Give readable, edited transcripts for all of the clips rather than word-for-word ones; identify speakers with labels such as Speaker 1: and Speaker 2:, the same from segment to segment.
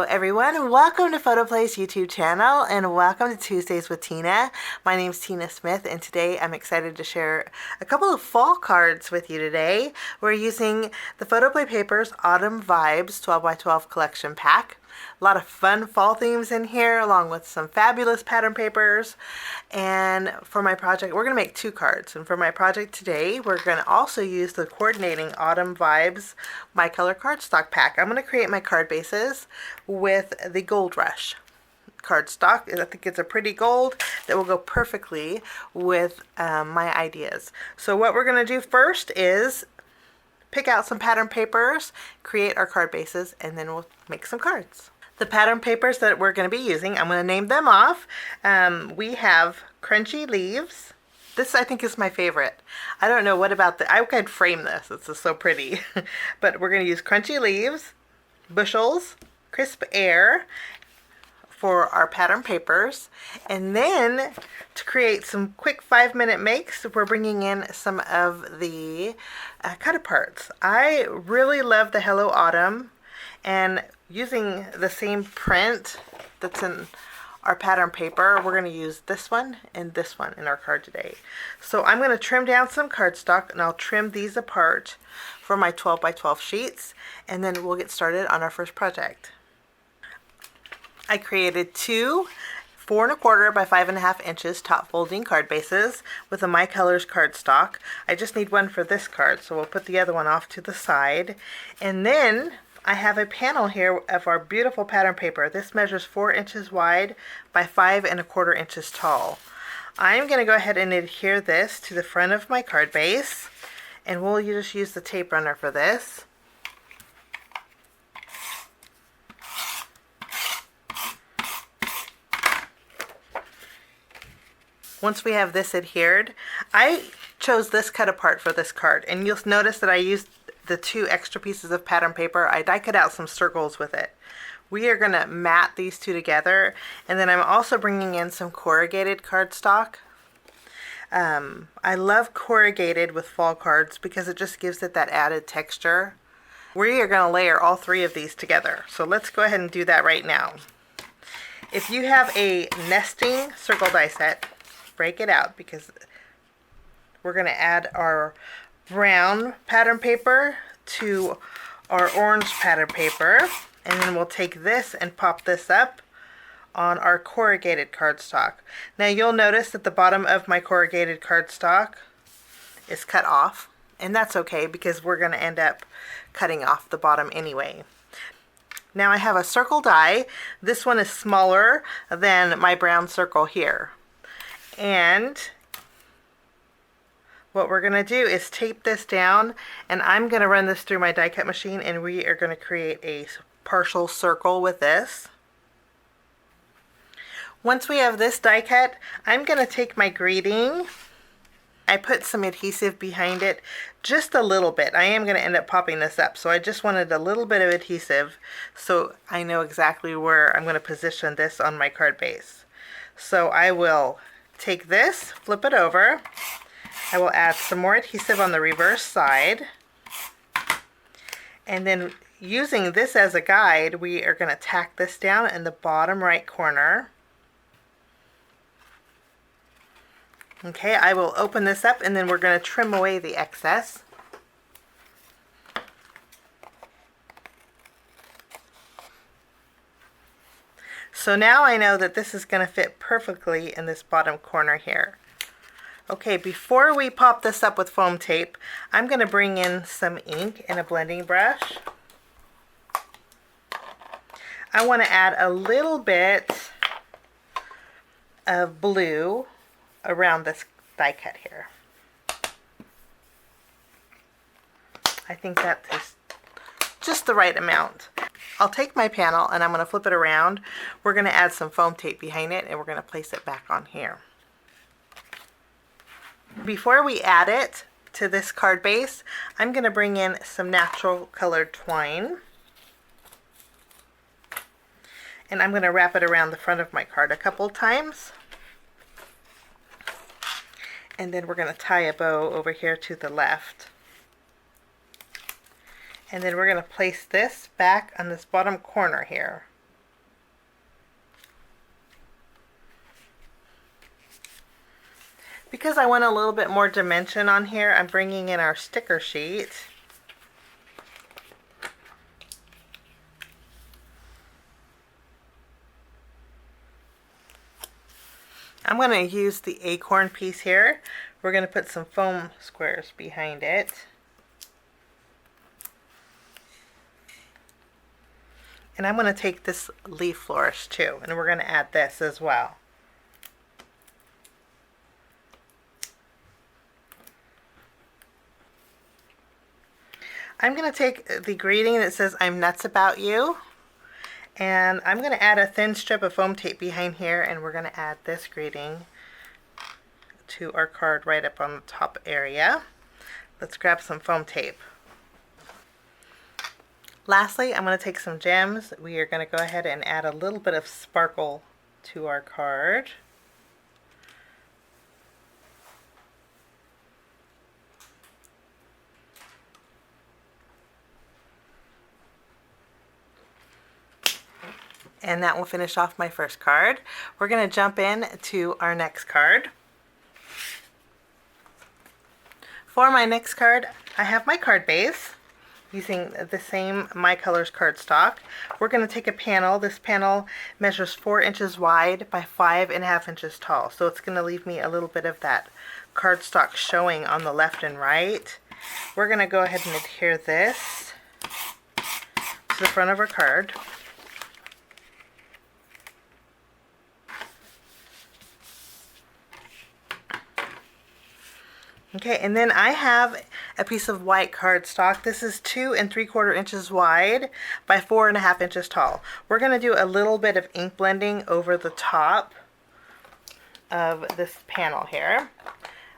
Speaker 1: Hello everyone, welcome to PhotoPlay's YouTube channel and welcome to Tuesdays with Tina. My name is Tina Smith and today I'm excited to share a couple of fall cards with you today. We're using the PhotoPlay Papers Autumn Vibes 12x12 collection pack. A lot of fun fall themes in here along with some fabulous pattern papers. And for my project, we're going to make two cards. And for my project today, we're going to also use the coordinating Autumn Vibes My Colors Cardstock pack. I'm going to create my card bases with the Gold Rush cardstock. I think it's a pretty gold that will go perfectly with my ideas. So what we're going to do first is pick out some pattern papers, create our card bases, and then we'll make some cards. The pattern papers that we're going to be using, I'm going to name them off. We have Crunchy Leaves. This I think is my favorite. I don't know what about I could frame this. It's just so pretty. But we're going to use Crunchy Leaves, Bushels, Crisp Air for our pattern papers. And then to create some quick 5-minute makes, we're bringing in some of the cut aparts. I really love the Hello Autumn, and using the same print that's in our pattern paper, we're going to use this one and this one in our card today. So I'm going to trim down some cardstock and I'll trim these apart for my 12x12 sheets, and then we'll get started on our first project. I created two 4 1/4 by 5.5 inches top folding card bases with a My Colors Cardstock. I just need one for this card, so we'll put the other one off to the side. And then I have a panel here of our beautiful pattern paper. This measures 4 inches wide by 5 1/4 inches tall. I'm going to go ahead and adhere this to the front of my card base, and we'll just use the tape runner for this. Once we have this adhered, I chose this cut apart for this card, and you'll notice that I used the 2 extra pieces of pattern paper. I die cut out some circles with it. We are going to mat these two together, and then I'm also bringing in some corrugated cardstock. I love corrugated with fall cards because it just gives it that added texture. We are going to layer all 3 of these together, so let's go ahead and do that right now. If you have a nesting circle die set, break it out because we're going to add our brown pattern paper to our orange pattern paper, and then we'll take this and pop this up on our corrugated cardstock. Now you'll notice that the bottom of my corrugated cardstock is cut off, and that's okay because we're going to end up cutting off the bottom anyway. Now I have a circle die. This one is smaller than my brown circle here. And what we're going to do is tape this down, and I'm going to run this through my die cut machine, and we are going to create a partial circle with this. Once we have this die cut, I'm going to take my greeting. I put some adhesive behind it, just a little bit. I am going to end up popping this up, so I just wanted a little bit of adhesive so I know exactly where I'm going to position this on my card base. So I will take this, flip it over. I will add some more adhesive on the reverse side. And then using this as a guide, we are going to tack this down in the bottom right corner. Okay, I will open this up and then we're going to trim away the excess. So now I know that this is going to fit perfectly in this bottom corner here. Okay, before we pop this up with foam tape, I'm going to bring in some ink and a blending brush. I want to add a little bit of blue around this die cut here. I think that is just the right amount. I'll take my panel and I'm going to flip it around. We're going to add some foam tape behind it and we're going to place it back on here. Before we add it to this card base, I'm going to bring in some natural colored twine. And I'm going to wrap it around the front of my card a couple times. And then we're going to tie a bow over here to the left. And then we're going to place this back on this bottom corner here. Because I want a little bit more dimension on here, I'm bringing in our sticker sheet. I'm going to use the acorn piece here. We're going to put some foam squares behind it. And I'm going to take this leaf flourish too, and we're going to add this as well. I'm going to take the greeting that says "I'm nuts about you," and I'm going to add a thin strip of foam tape behind here, and we're going to add this greeting to our card right up on the top area. Let's grab some foam tape. Lastly, I'm going to take some gems. We are going to go ahead and add a little bit of sparkle to our card. And that will finish off my first card. We're going to jump in to our next card. For my next card, I have my card base using the same My Colors Cardstock. We're going to take a panel. This panel measures 4 inches wide by 5.5 inches tall. So it's going to leave me a little bit of that cardstock showing on the left and right. We're going to go ahead and adhere this to the front of our card. Okay, and then I have a piece of white cardstock. This is 2 3/4 inches wide by 4.5 inches tall. We're going to do a little bit of ink blending over the top of this panel here.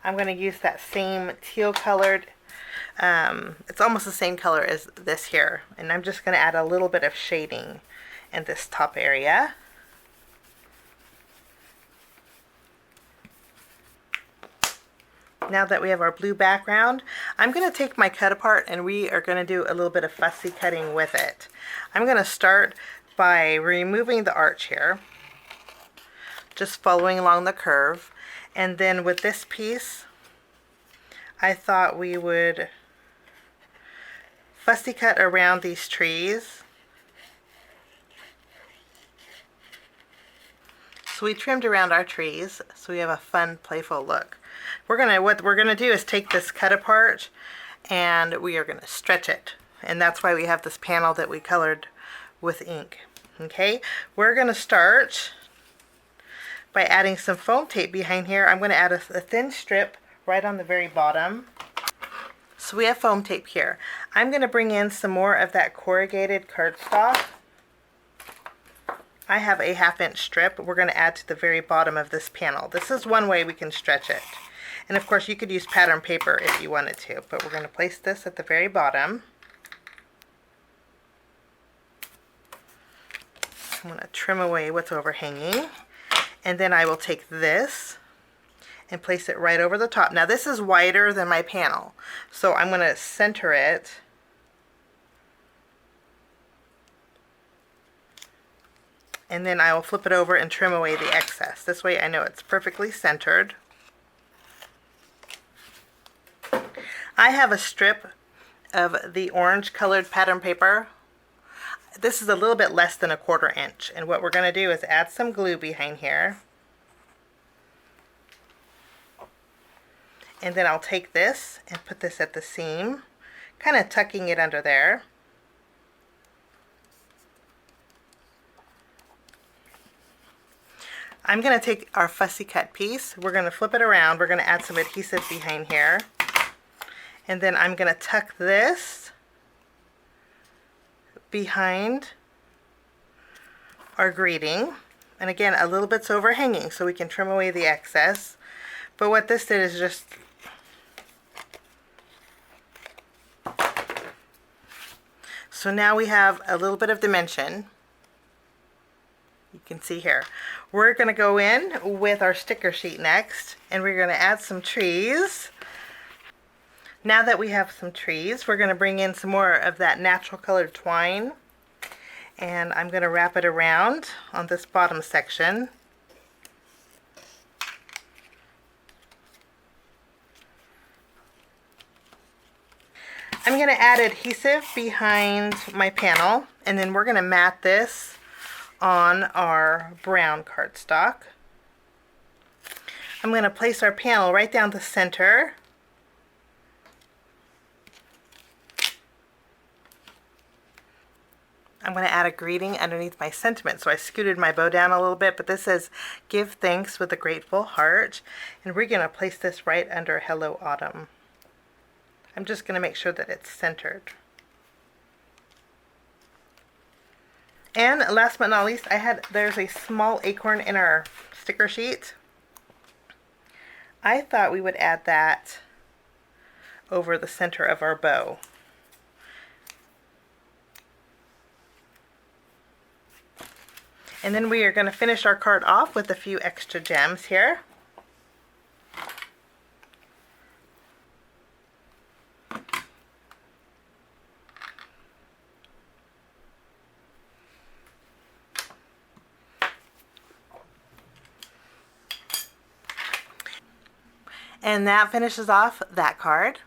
Speaker 1: I'm going to use that same teal colored, it's almost the same color as this here, and I'm just going to add a little bit of shading in this top area. Now that we have our blue background, I'm going to take my cut apart and we are going to do a little bit of fussy cutting with it. I'm going to start by removing the arch here, just following along the curve, and then with this piece I thought we would fussy cut around these trees. So we trimmed around our trees so we have a fun, playful look. What we're gonna do is take this cut apart and we are gonna stretch it, and that's why we have this panel that we colored with ink. Okay, we're gonna start by adding some foam tape behind here. I'm gonna add a thin strip right on the very bottom. So we have foam tape here. I'm gonna bring in some more of that corrugated cardstock. I have a 1/2 inch strip we're going to add to the very bottom of this panel. This is one way we can stretch it. And of course you could use pattern paper if you wanted to, but we're going to place this at the very bottom. I'm going to trim away what's overhanging, and then I will take this and place it right over the top. Now this is wider than my panel, so I'm going to center it and then I will flip it over and trim away the excess. This way I know it's perfectly centered. I have a strip of the orange colored pattern paper. This is a little bit less than 1/4 inch, and what we're going to do is add some glue behind here. And then I'll take this and put this at the seam, kind of tucking it under there. I'm going to take our fussy cut piece, we're going to flip it around, we're going to add some adhesive behind here, and then I'm going to tuck this behind our greeting, and again a little bit's overhanging so we can trim away the excess. But what this did is just so now we have a little bit of dimension. You can see here. We're going to go in with our sticker sheet next, and we're going to add some trees. Now that we have some trees, we're going to bring in some more of that natural colored twine, and I'm going to wrap it around on this bottom section. I'm going to add adhesive behind my panel, and then we're going to mat this on our brown cardstock. I'm going to place our panel right down the center. I'm going to add a greeting underneath my sentiment. So I scooted my bow down a little bit, but this says, "Give thanks with a grateful heart." And we're going to place this right under "Hello Autumn." I'm just going to make sure that it's centered. And last but not least, there's a small acorn in our sticker sheet. I thought we would add that over the center of our bow. And then we are going to finish our card off with a few extra gems here. And that finishes off that card.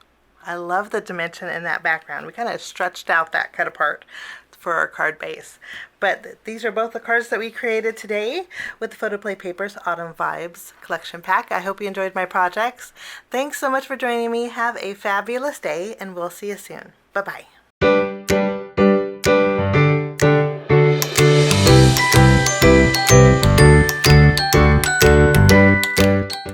Speaker 1: I love the dimension in that background. We kind of stretched out that cut apart for our card base. But these are both the cards that we created today with the PhotoPlay Papers Autumn Vibes collection pack. I hope you enjoyed my projects. Thanks so much for joining me. Have a fabulous day, and we'll see you soon. Bye-bye.